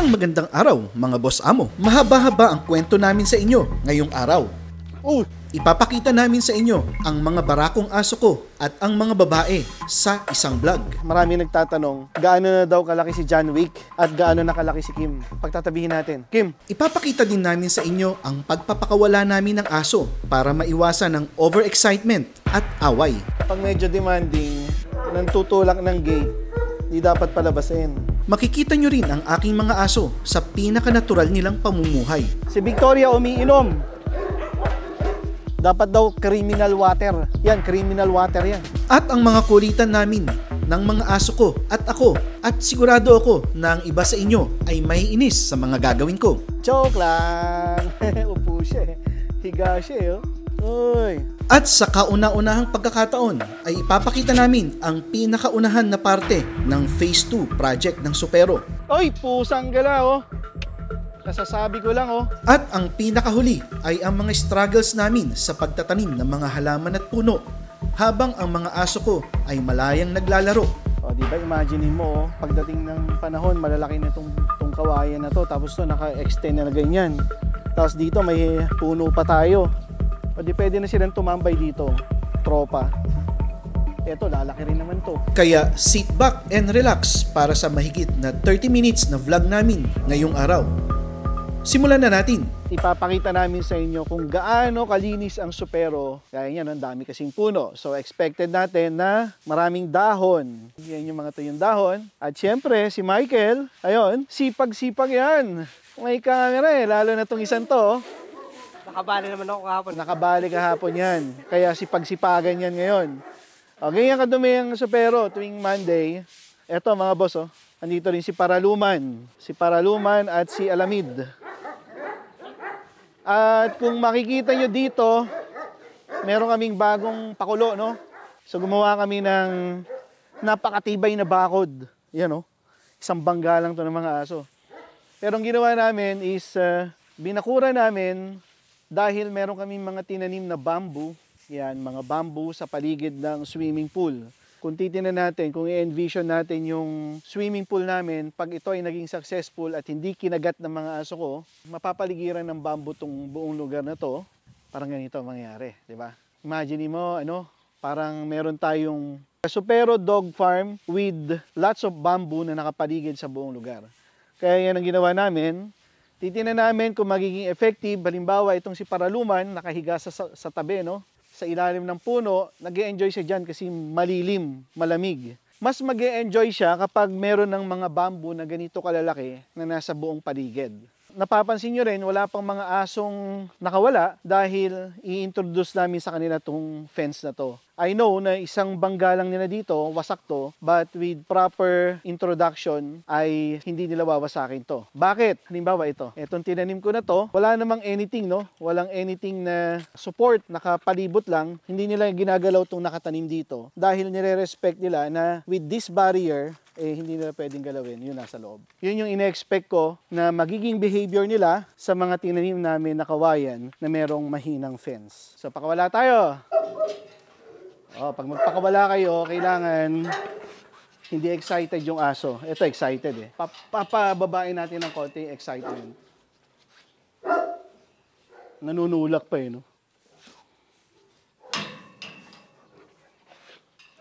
Isang magandang araw, mga boss amo. Mahaba-haba ang kwento namin sa inyo ngayong araw. Ipapakita namin sa inyo ang mga barakong aso ko at ang mga babae sa isang vlog. Marami nagtatanong, gaano na daw kalaki si John Wick at gaano na kalaki si Kim? Pagtatabihin natin. Kim, Ipapakita din namin sa inyo ang pagpapakawala namin ng aso para maiwasan ang overexcitement at away. pag medyo demanding, nang tutulak ng gate, di dapat palabasin. Makikita nyo rin ang aking mga aso sa pinaka-natural nilang pamumuhay. Si Victoria umiinom. Dapat daw criminal water. Yan, criminal water yan. At ang mga kulitan namin ng mga aso ko at ako, at sigurado ako na ang iba sa inyo ay maiinis sa mga gagawin ko. Joke lang. Upo siya eh. Higa siya eh. Uy. At sa kauna-unahang pagkakataon ay ipapakita namin ang pinakaunahan na parte ng Phase 2 project ng Supero. Uy, pusang gala oh. Kasasabi ko lang oh. At ang pinakahuli ay ang mga struggles namin sa pagtatanim ng mga halaman at puno habang ang mga aso ko ay malayang naglalaro. O, di ba, imagine mo, pagdating ng panahon, malalaki na itong kawayan na to, tapos to naka-extend na ganyan. Tapos dito may puno pa tayo. O di pwede na silang tumambay dito, tropa. Eto, lalaki rin naman to. Kaya sit back and relax para sa mahigit na 30 minutes na vlog namin ngayong araw. Simulan na natin. Ipapakita namin sa inyo kung gaano kalinis ang Supero. Kaya yan, ang dami kasing puno. So expected natin na maraming dahon. Yan yung mga tuyong dahon. At syempre, si Michael, ayun, sipag-sipag yan. May camera eh, lalo na tong isang to. Nakabali naman ako kahapon. Nakabali kahapon yan. Kaya sipag-sipagan yan ngayon. O, ganyan kadumi ang Supero tuwing Monday. Eto mga boss, oh. Andito rin si Paraluman. Si Paraluman at si Alamid. At kung makikita nyo dito, meron kaming bagong pakulo, no? So gumawa kami ng napakatibay na bakod. Yan, oh. Isang bangga lang to ng mga aso. Pero ang ginawa namin is, binakura namin dahil meron kaming mga tinanim na bamboo. Yan, mga bamboo sa paligid ng swimming pool. Kung titingnan natin, kung i-envision natin yung swimming pool namin, pag ito ay naging successful at hindi kinagat ng mga aso ko, mapapaligiran ng bamboo tong buong lugar na to. Parang ganito ang mangyayari, di ba? Imagine mo, parang meron tayong Supero dog farm with lots of bamboo na nakapaligid sa buong lugar. Kaya yan ang ginawa namin. Titingnan namin kung magiging effective. Halimbawa, itong si Paraluman, nakahiga sa tabi, no? Sa ilalim ng puno, nag-e-enjoy siya dyan kasi malilim, malamig. Mas mag-e-enjoy siya kapag meron ng mga bamboo na ganito kalalaki na nasa buong paligid. Napapansin nyo rin, wala pang mga asong nakawala dahil i-introduce namin sa kanila tong fence na to. I know na isang bangga lang nila dito, wasak to, but with proper introduction ay hindi nila wawasakin to. Bakit? Halimbawa ito, etong tinanim ko na to, wala namang anything, no? Walang anything na support, nakapalibot lang, hindi nila ginagalaw tong nakatanim dito dahil nire-respect nila na with this barrier, hindi nila pwedeng galawin yung nasa loob. Yun yung ine-expect ko na magiging behavior nila sa mga tinanim namin na kawayan na merong mahinang fence. So, pakawala tayo. Pag magpakawala kayo, kailangan hindi excited yung aso. Ito, excited eh. Papababain natin ng konti excitement. Nanunulak pa eh, no?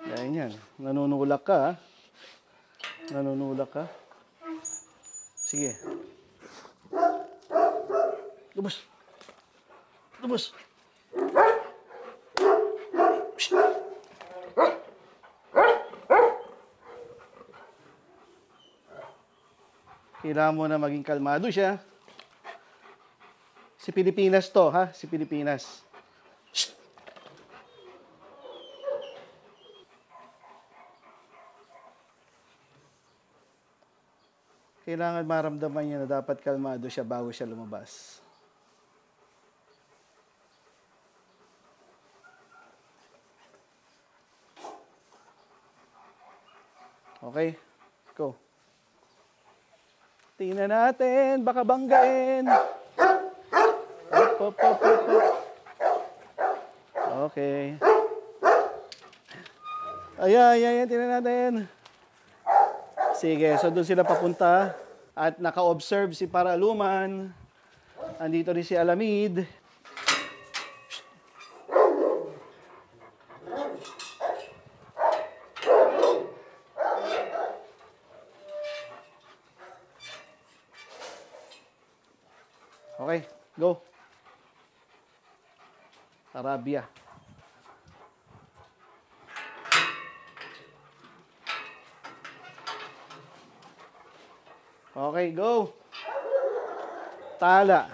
Ganyan. Nanunulak ka, ha? Nanunulak ka. Sige. Lubos. Lubos. Kailangan mo na maging kalmado siya. Si Pilipinas to, ha? Si Pilipinas. Shh. Kailangan maramdaman niya na dapat kalmado siya bago siya lumabas. Okay? Go. Tingnan natin, baka banggain. Op. Okay. Ayan, tingnan natin. Sige, so doon sila papunta. At naka-observe si Paraluman. Andito rin si Alamid. Okay, go. Arabia. Okay, go. Tala.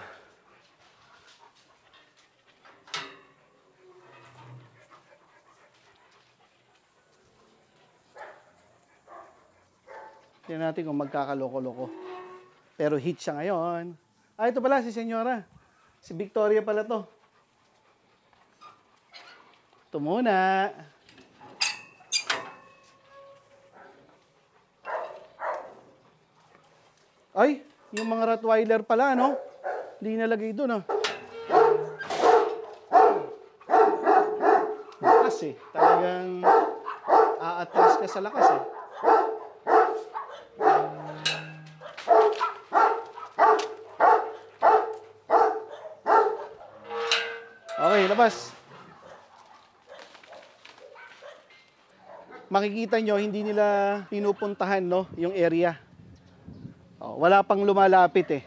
Tingnan natin kung magkakaloko-loko. Pero hit siya ngayon. Ah, ito pala si Senyora. Si Victoria pala to. Ito muna. Ay, yung mga Rottweiler pala, no? Hindi nalagay doon, ah. Lakas eh. Talagang aatras ka sa lakas eh. Okay, labas. Makikita nyo, hindi nila pinupuntahan, no, yung area. Oh, wala pang lumalapit eh.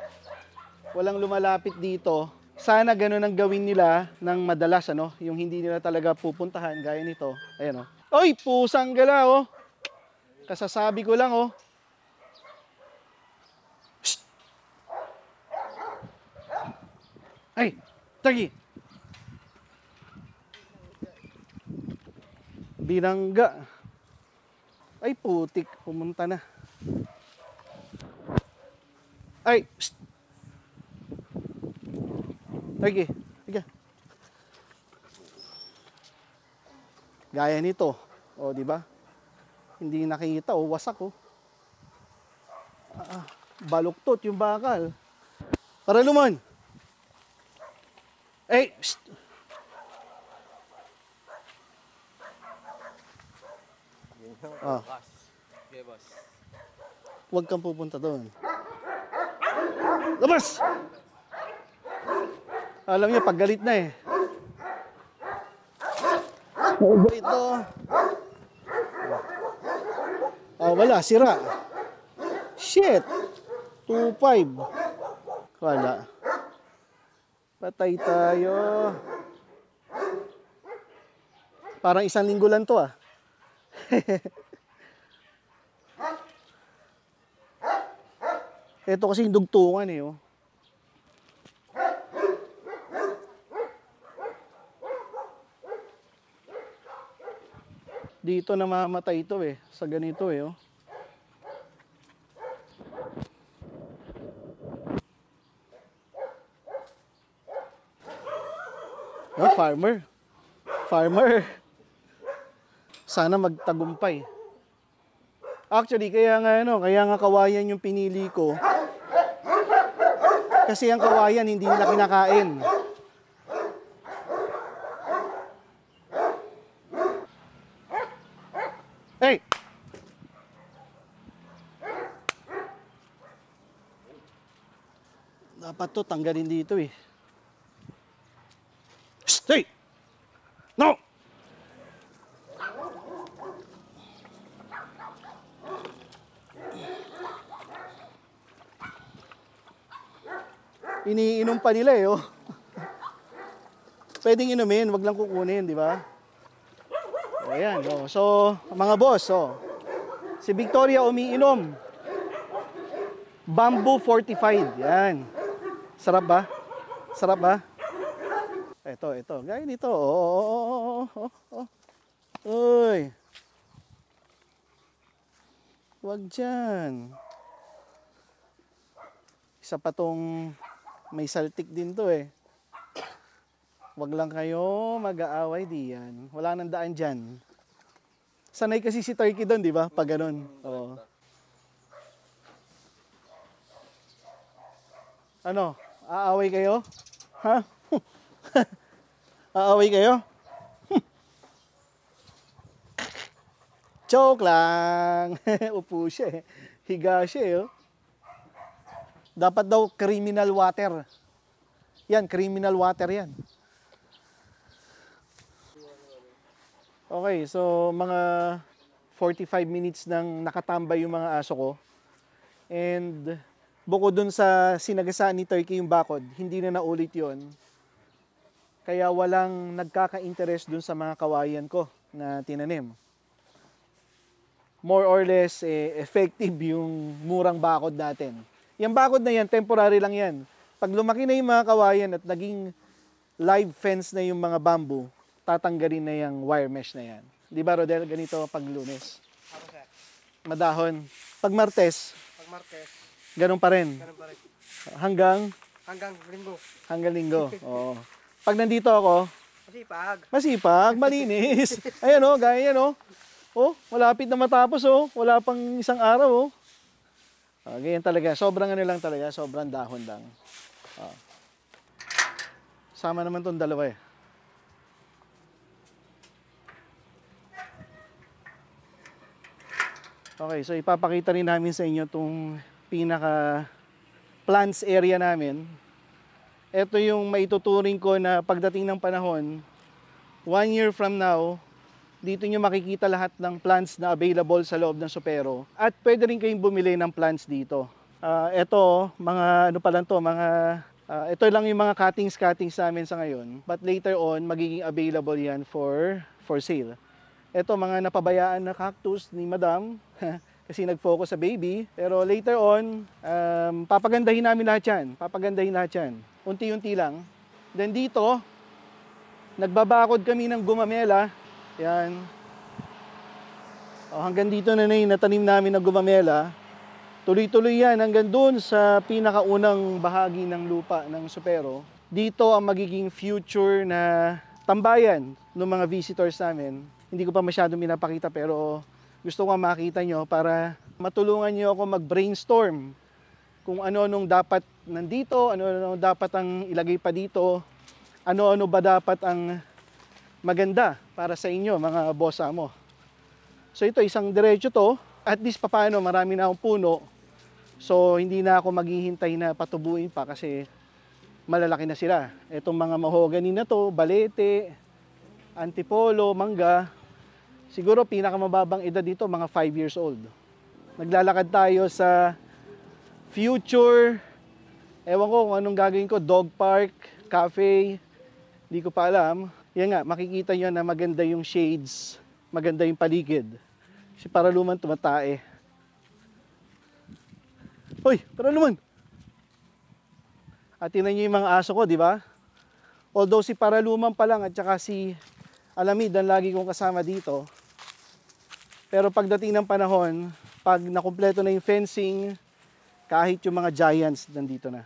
Walang lumalapit dito. Sana ganun ang gawin nila ng madalas, ano, yung hindi nila talaga pupuntahan, gaya nito. Ayan, oh. Oy, pusang gala, oh. Kasasabi ko lang, oh. Shh! Ay, tagi. Binangga. Ay, putik. Pumunta na. Ay, psst. Sige, sige. Gaya nito. O, di ba? Hindi nakita, o wasak, o. Baluktot yung bakal. Paraluman. Ay, psst. Ah. Okay, boss. Huwag kang pupunta doon. Labas! Alam niyo, paggalit na eh. Ano ba ito? Ah, wala, sira. Shit! 2.5. Wala. Patay tayo. Parang 1 linggo lang to, ah. Ito kasi yung dugtungan eh, oh. Dito namamatay ito eh, sa ganito eh, oh. Oh, farmer. Farmer. Sana magtagumpay. Actually, kaya nga kawayan yung pinili ko. Kasi ang kawayan hindi nila kinakain. Hey! Dapat to tanggalin dito eh. Hey! No! Iniinom pa nila eh, oh. Pwedeng inumin, wag lang kukunin, di ba? Ayan, oh. So, mga boss, oh. Si Victoria umiinom. Bamboo fortified, yan. Sarap ba? Sarap ba? Ito. Gaya nito, oh. Uy. Wag dyan. Isa pa tong may saltik din to eh. Wag lang kayo mag-aaway diyan. Wala nang daan dyan. Sanay kasi si Turkey doon, di ba? Pag ganun. Oo. Ano? Aaway kayo? Ha? Aaway kayo? Joke lang. Upo siya eh. Higa siya eh. Oh. Dapat daw criminal water. Yan, criminal water yan. Okay, so mga 45 minutes nang nakatambay yung mga aso ko. And bukod dun sa sinagasaan ni Turkey yung bakod, hindi na naulit yon. Kaya walang nagkaka-interest dun sa mga kawayan ko na tinanim. More or less, effective yung murang bakod natin. Yung bakod na yan, temporary lang yan. Pag lumaki na yung mga kawayan at naging live fence na yung mga bamboo, tatanggalin na yung wire mesh na yan. Di ba, Rodel? Ganito pag Lunes. Ako, sir. Madahon. Pag Martes, Pag Martes, ganun pa rin. ganun pa rin. Hanggang hanggang Linggo. Oo. Pag nandito ako, masipag, malinis. Ayan o, gaya yan o. Oh, malapit na matapos oh. Wala pang isang araw oh. Ganyan talaga. Sobrang ano lang talaga. Sobrang dahon lang. Sama naman tong dalawa eh. Okay, so ipapakita rin namin sa inyo itong pinaka plants area namin. Ito yung maituturing ko na pagdating ng panahon, 1 year from now, dito nyo makikita lahat ng plants na available sa loob ng Supero. At pwede rin kayong bumili ng plants dito. Ito, mga ano pa lang to, ito lang yung mga cuttings namin sa ngayon. But later on, magiging available yan for sale. Ito, mga napabayaan na cactus ni Madam, kasi nag-focus sa baby. Pero later on, papagandahin namin lahat yan. Unti-unti lang. Then dito, nagbabakod kami ng gumamela. Yan. Hanggang dito na yung natanim namin ng gumamela. Tuloy-tuloy yan hanggang doon sa pinakaunang bahagi ng lupa ng Supero. Dito ang magiging future na tambayan ng mga visitors namin. Hindi ko pa masyadong pinapakita pero gusto ko makita nyo para matulungan nyo ako mag-brainstorm kung ano-anong dapat nandito, ano-ano dapat ang ilagay pa dito, ano-ano ba dapat ang maganda para sa inyo mga boss amo. So ito isang diretso to, at least papaano marami na akong puno. So hindi na ako maghihintay na patubuin pa kasi malalaki na sila. Itong mga mahogany na to, balete, antipolo, mangga, siguro pinakamababang edad dito mga 5 years old. Naglalakad tayo sa future, ewan ko kung anong gagawin ko, dog park, cafe, hindi ko pa alam. Yan nga, makikita nyo na maganda yung shades, maganda yung paligid. Si Paraluman tumatae. Hoy, Paraluman! At tinan nyo yung mga aso ko, di ba? Although si Paraluman pa lang at saka si Alamid ang lagi kong kasama dito. Pero pagdating ng panahon, pag nakumpleto na yung fencing, kahit yung mga giants nandito na.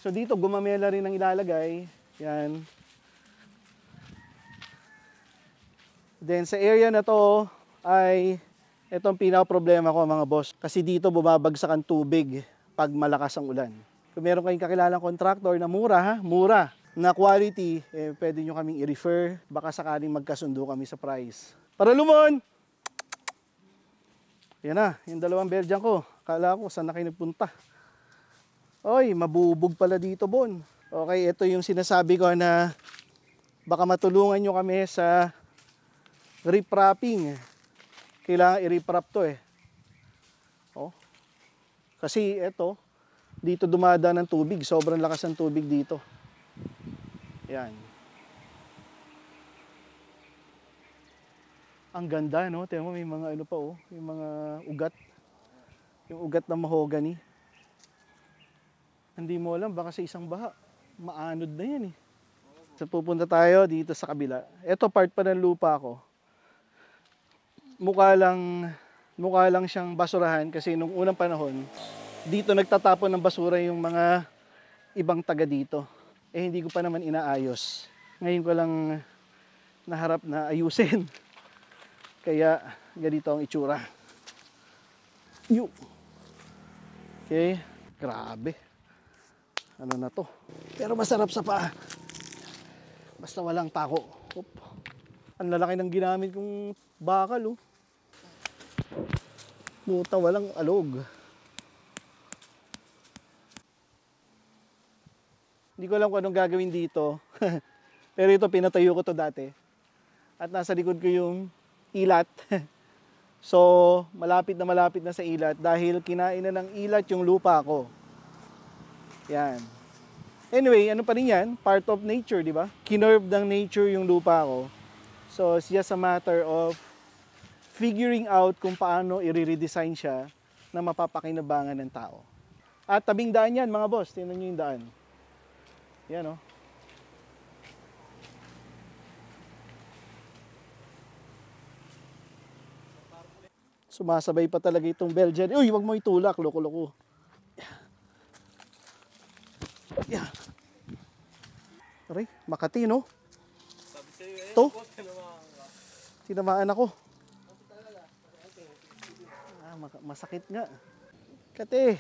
So dito, gumamela rin ang ilalagay. Yan. Then sa area na to ay itong pinaka-problema ko mga boss. Kasi dito bumabagsak ang tubig pag malakas ang ulan. Kung meron kayong kakilalang contractor na mura, na quality, pwede nyo kaming i-refer. Baka sakaling magkasundo kami sa price. Paraluman! Yan na, yung dalawang Belgian ko. Kala ko saan na kayo nagpunta. Oy, mabubog pala dito, Bon. Okay, ito yung sinasabi ko na baka matulungan nyo kami sa riprapping. Kailangan i-riprap to eh. Oh. Kasi ito, dito dumadaan ng tubig. Sobrang lakas ng tubig dito. Yan. Ang ganda, no? Tingnan mo, may mga ano pa, oh. Yung mga ugat. Yung ugat ng mahogany. Hindi mo alam, baka sa isang baha, maanod na yan eh. So, pupunta tayo dito sa kabila. Ito, part pa ng lupa ko. Mukha lang siyang basurahan kasi nung unang panahon, dito nagtatapon ng basura yung mga ibang taga dito. Eh, hindi ko pa naman inaayos. Ngayon ko lang naharap na ayusin. Kaya, ganito ang itsura. Okay, grabe. Ano na to? Pero masarap sa paa. Basta walang pako. Oop. Ang lalaki ng ginamit kong bakal, oh. Buta, walang alog. Hindi ko alam kung anong gagawin dito. Pero ito, pinatayo ko to dati. At nasa likod ko yung ilat. So, malapit na sa ilat dahil kinain na ng ilat yung lupa ko. Yan. Anyway, ano pa rin yan? Part of nature, di ba? Kinerve ng nature yung lupa ko. So, it's just a matter of figuring out kung paano i-redesign siya na mapapakinabangan ng tao. At tabing daan yan, mga boss. Tingnan nyo yung daan. Yan, oh. Sumasabay pa talaga itong Belgian. Uy, wag mo itulak, loko-loko. Yeah. Aray, Makati, no? Ito. Tinamaan ako. Masakit nga. Kate.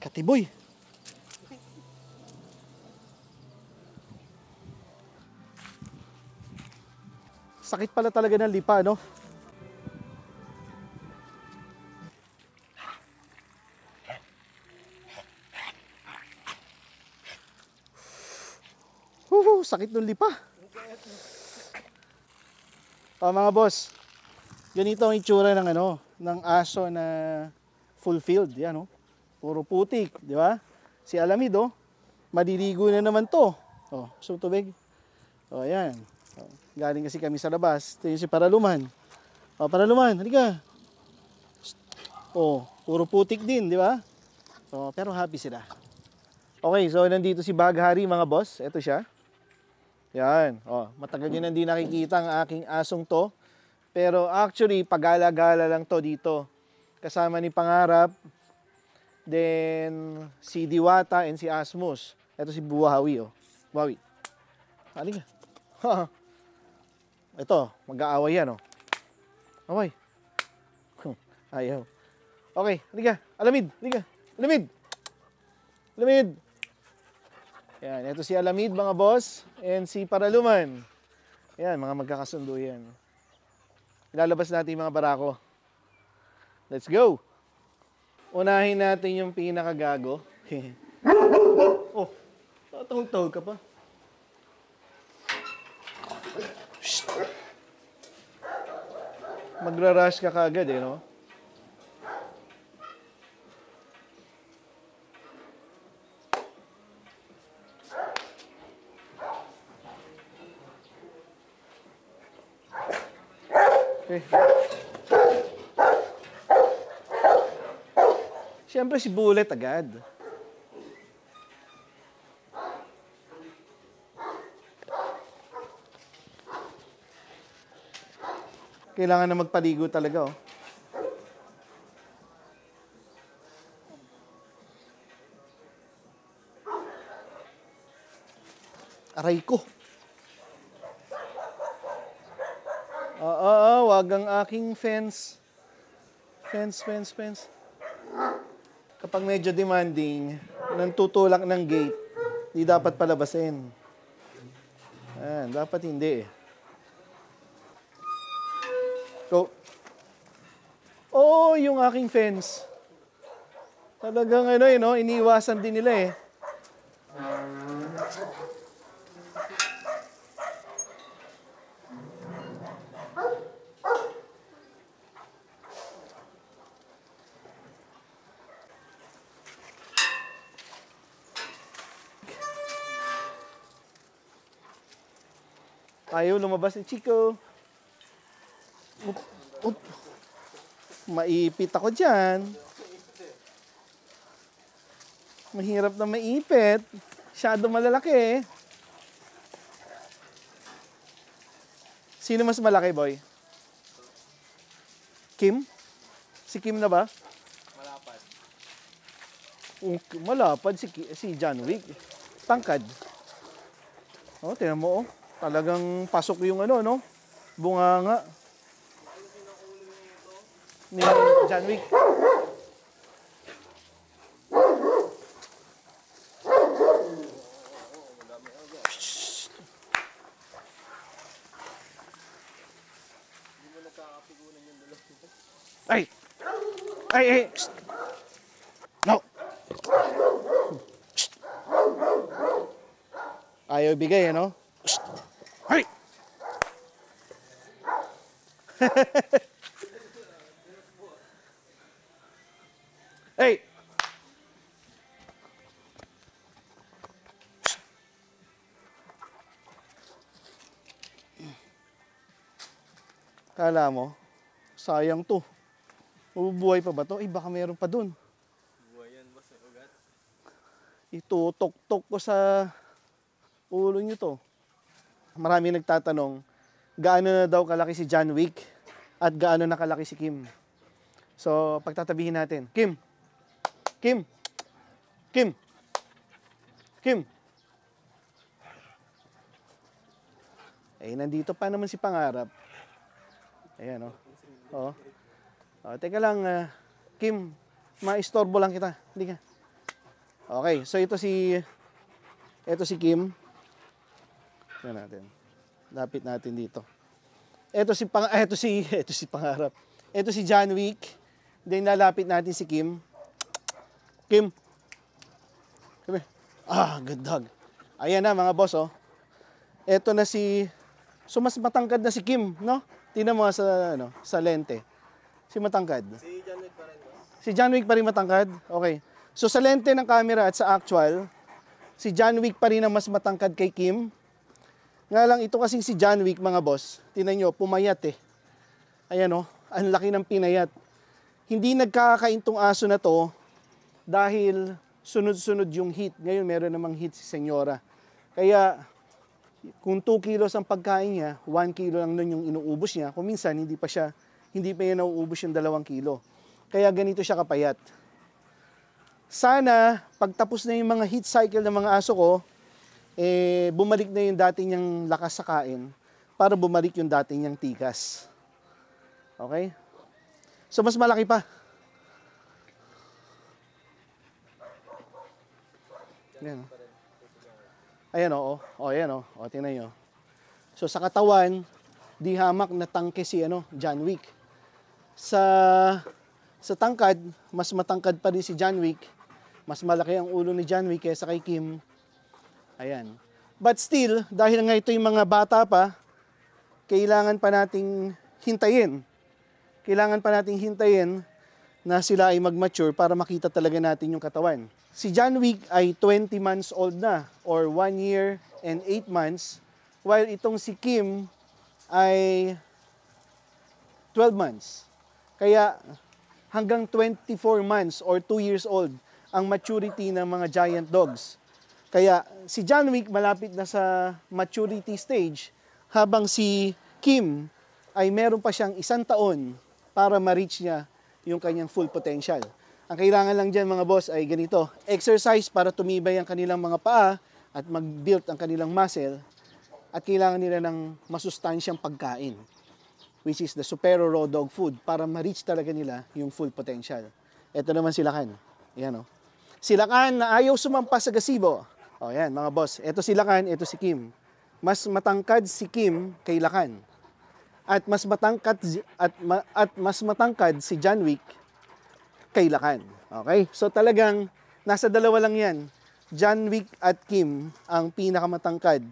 Katiboy. Sakit pala talaga ng lipa, no? Sakit ng lipa. Mga boss, ganito ang itsura ng ng aso na fulfilled, yan, no? Puro putik, di ba? Si Alamid, oh, madiligo na naman to. Oh, gusto tubig? Oh, ayan. Oh, galing kasi kami sa labas. Ito yung si Paraluman. Oh, Paraluman, halika. Oh, puro putik din, di ba? Oh, pero happy sila. Okay, so nandito si Baghari, mga boss. Ito siya. Yan. Oh, matagal nyo hindi nakikita ang aking asong to. Pero actually, pagala-gala lang to dito. Kasama ni Pangarap, then si Diwata and si Asmus. Ito si Buhawi, oh. Buhawi. Halika. Ito, mag-aaway yan, oh. Away. Ayaw. Okay, halika. Alamid, halika. Alamid. Alamid. Yan, ito si Alamid, mga boss. And si Paraluman. Yan, mga magkakasundo yan. Ilalabas natin yung mga barako. Let's go. Unahin natin yung pinakagago. Oh, tatawag-tawag ka pa. Shh. Magra-rush ka kagad, eh, no? Okay. Siyempre si Bullet agad. Kailangan na magpaligo talaga, oh. Aray ko. Wag ang aking fence. Fence. Kapag medyo demanding, nang tutulak ng gate, di dapat palabasin. Ayan, dapat hindi. So, yung aking fence. Talagang iniiwasan din nila, eh. Ayaw lumabas ni Chico. Maipit ako dyan. Mahirap na maipit. Masyado malalaki. Sino mas malaki, boy? Kim? Si Kim na ba? Malapad. Malapad si John Wick. Tangkad. Oh, tingnan mo, oh. Talagang pasok yung ano, no? Bunganga. Ni John Wick. Ay! Ay, ay! Shh. No! Shh. Ayaw bigay, ano? Shh. Ay! Hey! Kala mo, sayang to. Mabubuhay pa ba to? Eh, baka meron pa dun. Buhay yan, boss. May ugat. Itutok-tok ko sa ulo nyo to. Marami nagtatanong, gaano na daw kalaki si John Wick at gaano na kalaki si Kim. So, pagtatabihin natin. Kim! Kim! Kim! Kim! Eh, nandito pa naman si Pangarap. Ayan, oh. Oo. Oh, teka lang, Kim, maistorbo lang kita. Hindi ka. Okay, so ito si Kim. Tingnan natin. Lapit natin dito. Ito si Pangarap. Ito si John Wick. Then lalapit natin si Kim. Kim. Come here. Ah, good dog. Ayan na mga boss, oh. Ito na so mas matangkad na si Kim, no? Tingnan mo sa lente. Si matangkad. Si John Wick pa rin, boss. Si John Wick pa rin matangkad? Okay. So sa lente ng camera at sa actual, si John Wick pa rin ang mas matangkad kay Kim. Nga lang ito kasing si John Wick, mga boss, tingnan nyo, pumayat eh. Ayan o, ang laki ng pinayat. Hindi nagkakain tong aso na to dahil sunod-sunod yung heat. Ngayon meron namang heat si Senyora. Kaya kung 2 kilos ang pagkain niya, 1 kilo lang nun yung inuubos niya. Kung minsan hindi pa niya nauubos yung 2 kilo. Kaya ganito siya kapayat. Sana, pagtapos na yung mga heat cycle ng mga aso ko, bumalik na yung dati niyang lakas sa kain para bumalik yung dati niyang tikas. Okay? So, mas malaki pa. Ayan. Ayan o. Ayan o. O, tingnan nyo. So, sa katawan, di hamak na tangke si John Wick. Sa tangkad, mas matangkad pa rin si John Wick. Mas malaki ang ulo ni John Wick kaysa kay Kim. Ayan. But still, dahil nga ito yung mga bata pa, kailangan pa nating hintayin. Kailangan pa nating hintayin na sila ay mag-mature para makita talaga natin yung katawan. Si John Wick ay 20 months old na, or 1 year and 8 months, while itong si Kim ay 12 months. Kaya hanggang 24 months or 2 years old ang maturity ng mga giant dogs. Kaya si John Wick malapit na sa maturity stage, habang si Kim ay meron pa siyang 1 taon para ma-reach niya yung kanyang full potential. Ang kailangan lang dyan mga boss ay ganito, exercise para tumibay ang kanilang mga paa at mag-build ang kanilang muscle, at kailangan nila ng masustansyang pagkain, which is the Supero Raw Dog Food, para ma-reach talaga nila yung full potential. Ito naman si Lakan. Yan o. Si Lakan na ayaw sumampas sa gazebo. O yan mga boss, ito si Lakan, ito si Kim. Mas matangkad si Kim kay Lakan. At mas matangkad si John Wick kay Lakan. Okay? So talagang nasa dalawa lang yan. John Wick at Kim ang pinakamatangkad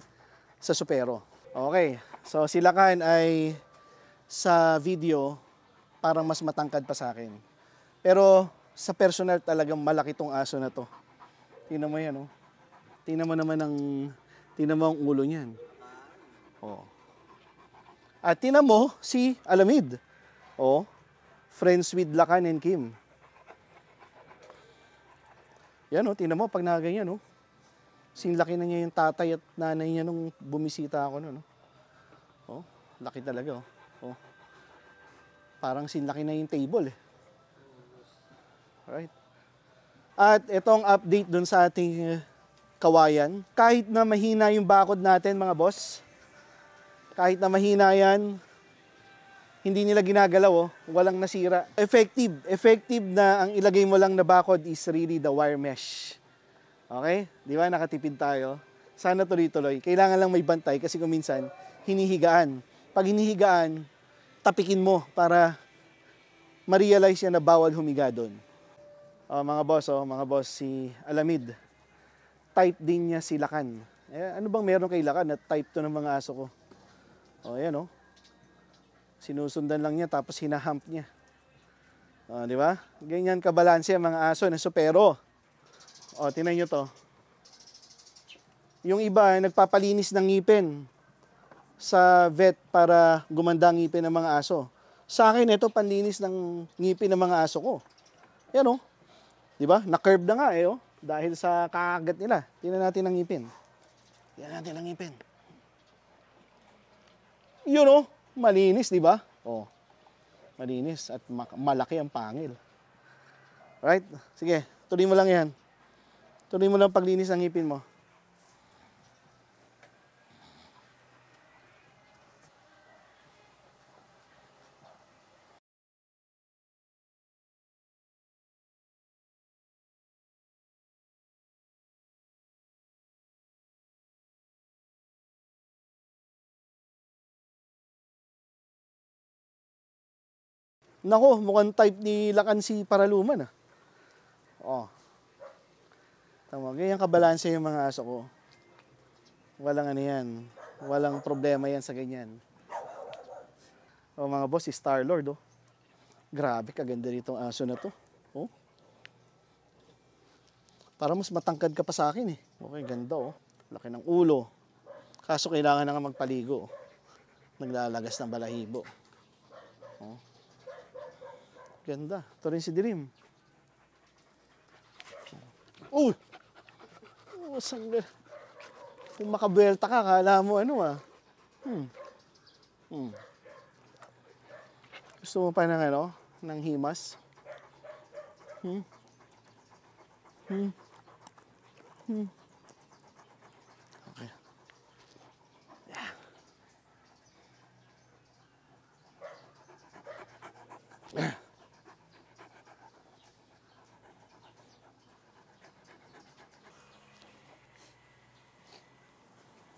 sa Supero. Okay. So si Lakan ay sa video parang mas matangkad pa sa akin. Pero sa personal talagang malaki tong aso na to. Tingnan mo yan, oh. Tingnan mo naman tingnan mo ang ulo niyan. Oh. At tingnan mo si Alamid. Oh. Friends with Lakan and Kim. Yan, oh, tingnan mo pag nakaganyan, oh. Sinlaki na niya yung tatay at nanay niya nung bumisita ako noon, oh. Oh, laki talaga, oh. Oh. Parang sinlaki na yung table, eh. Alright. At itong update dun sa ating kawayan. Kahit na mahina yung bakod natin, mga boss, Kahit na mahina yan, hindi nila ginagalaw, oh. Walang nasira. Effective. Effective na ang ilagay mo lang na bakod is really the wire mesh. Okay? Di ba? Nakatipid tayo. Sana tuloy-tuloy. Kailangan lang may bantay kasi kung minsan, hinihigaan. Pag hinihigaan, tapikin mo para ma-realize yan na bawal humiga doon. Mga boss, si Alamid. Type din niya si Lakan. Ano bang meron kay Lakan na type to ng mga aso ko? Ayan, oh. Sinusundan lang niya tapos hinahump niya. Di ba? Ganyan kabalanse ang mga aso na supero. Tingnan nyo to. Yung iba, nagpapalinis ng ngipin sa vet para gumanda ang ngipin ng mga aso. Sa akin, ito panlinis ng ngipin ng mga aso ko. Yan, oh. Di ba? Na-curve na nga, oh. Dahil sa kakagat nila. Tingnan natin ang ngipin. Tingnan natin ang ngipin. Yun, oh. Malinis, di ba? Malinis at malaki ang pangil. Right? Sige, tuloy mo lang yan. Tuloy mo lang paglinis ng ngipin mo. Nako, mukhang type ni Lakan si Paraluman, ah. Tama, ganyan kabalanse yung mga aso ko. Walang ano yan. Walang problema yan sa ganyan. Mga boss, si Star-Lord, oh. Grabe, kaganda nitong aso na to. Oh. Para mas matangkad ka pa sa akin, eh. Okay, ganda, oh. Laki ng ulo. Kaso kailangan na nga magpaligo, oh. Naglalagas ng balahibo. Oh. Ganda. Ito rin si Dream. Uy! Sangga. Kung makabuelta ka, kala mo ano, ah. Gusto mo pa ng ano? Ng himas? Okay. Yeah.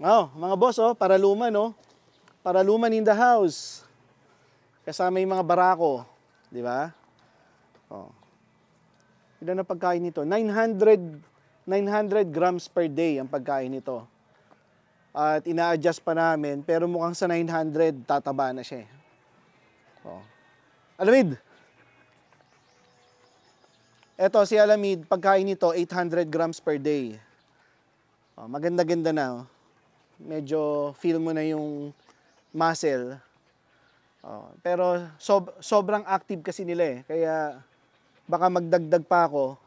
Mga boss, Paraluman, Paraluman in the house. Kasama yung mga barako, di ba? Ilan ang pagkain nito? 900 grams per day ang pagkain nito. At ina-adjust pa namin, pero mukhang sa 900 tataba na siya. Alamid. Eto si Alamid, pagkain nito 800 grams per day. Maganda-ganda na, Medyo feel mo na yung muscle. Pero sobrang active kasi nila, kaya baka magdagdag pa ako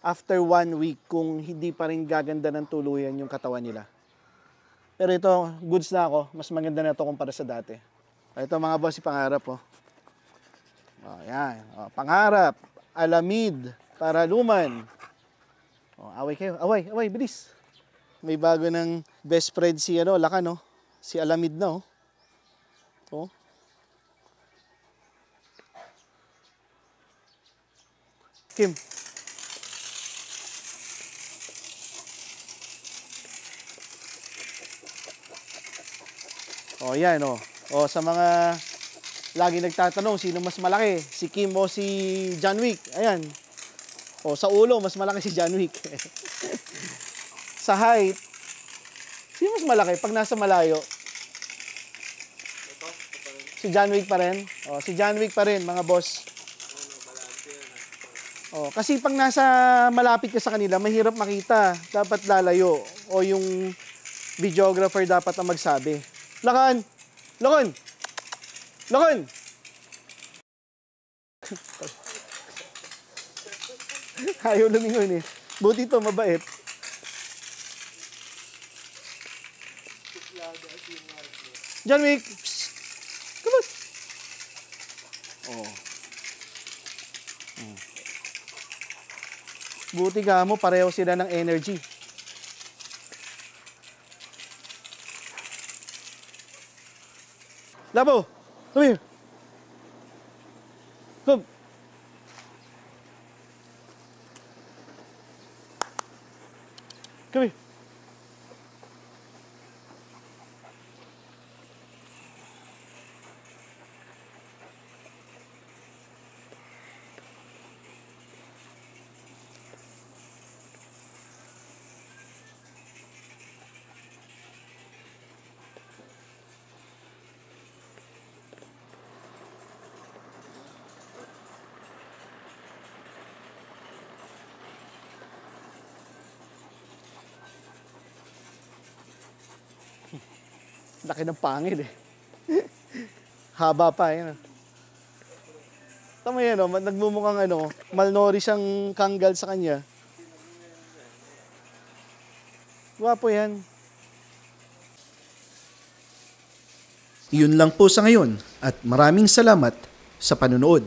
after 1 week kung hindi pa rin gaganda ng tuluyan yung katawan nila. Pero ito, goods na ako. Mas maganda na ito kumpara sa dati. Ito mga boss, si Pangarap, yan. Pangarap, Alamid, Paraluman. Away kayo. Away, bilis. May bago ng best friend si Lakan, si Alamid na, Kim. Yan, sa mga lagi nagtatanong sino mas malaki, si Kim o si John Wick. Ayan. Sa ulo mas malaki si John Wick. Sa height, sino mas malaki pag nasa malayo? Si John Wick pa rin. Si John Wick pa rin, mga boss. Kasi pag nasa malapit ka sa kanila, mahirap makita. Dapat lalayo. O yung videographer dapat ang magsabi. Lakan! Ayaw lumingon, Buti ito, mabait. John Wick! Come on! Buti ka mo, pareho sila ng energy. Labo! Come here! Come! Come here! Laki ng pangil eh. Haba pa yun. Tama yan, oh, nagmumukhang malnourished ang kanggal sa kanya. Gwapo yan. Iyon lang po sa ngayon at maraming salamat sa panonood.